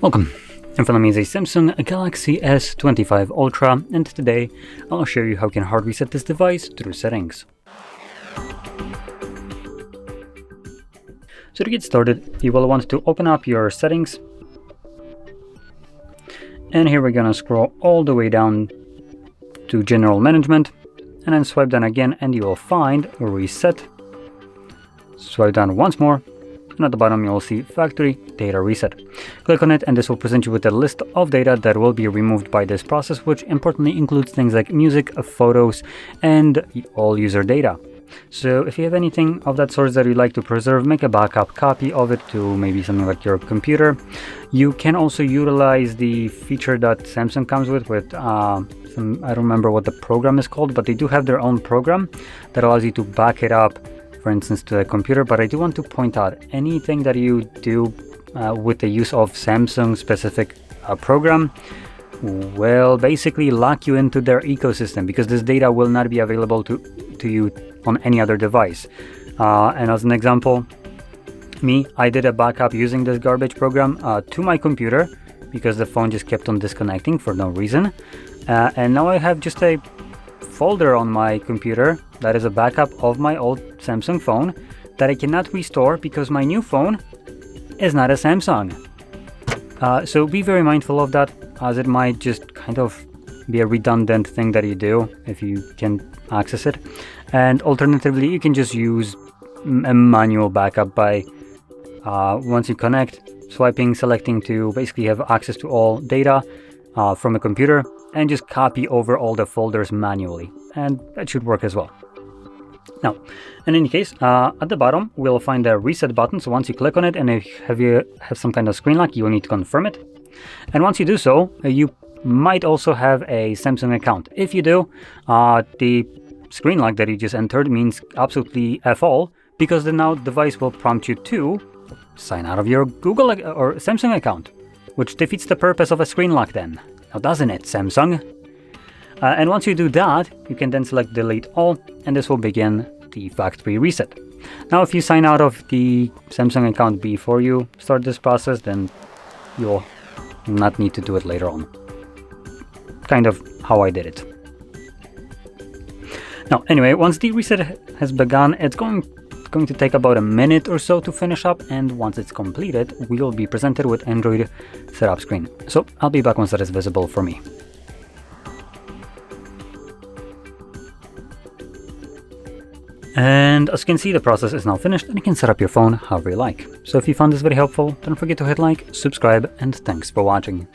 Welcome. In front of me is a Samsung Galaxy S25 Ultra, and today I'll show you how you can hard reset this device through settings. So to get started, you will want to open up your settings, and here we're gonna scroll all the way down to General Management, and then swipe down again and you will find Reset. Swipe down once more, and at the bottom you'll see Factory Data Reset. Click on it and this will present you with a list of data that will be removed by this process, which importantly includes things like music, photos, and all user data. So if you have anything of that sort that you'd like to preserve, make a backup copy of it to maybe something like your computer. You can also utilize the feature that Samsung comes with I don't remember what the program is called, but they do have their own program that allows you to back it up, for instance, to the computer. But I do want to point out, anything that you do with the use of Samsung specific program will basically lock you into their ecosystem, because this data will not be available to you on any other device. And as an example, I did a backup using this garbage program to my computer because the phone just kept on disconnecting for no reason. And now I have just a folder on my computer that is a backup of my old Samsung phone that I cannot restore because my new phone is not a Samsung. So be very mindful of that, as it might just kind of be a redundant thing that you do if you can access it. And alternatively, you can just use a manual backup by once you connect, swiping, selecting to basically have access to all data from a computer, and just copy over all the folders manually, and that should work as well. Now, in any case, at the bottom we'll find a reset button. So once you click on it, and if you have some kind of screen lock, you will need to confirm it. And once you do so, you might also have a Samsung account. If you do, the screen lock that you just entered means absolutely F all, because the now device will prompt you to sign out of your Google or Samsung account, which defeats the purpose of a screen lock then. Now doesn't it, Samsung? And once you do that, you can then select delete all, and this will begin the factory reset. Now if you sign out of the Samsung account before you start this process, then you'll not need to do it later on. Kind of how I did it. Now anyway, once the reset has begun, it's going to take about a minute or so to finish up, and once it's completed, we will be presented with Android setup screen. So I'll be back once that is visible for me. And as you can see, the process is now finished, and you can set up your phone however you like. So if you found this very helpful, don't forget to hit like, subscribe, and thanks for watching.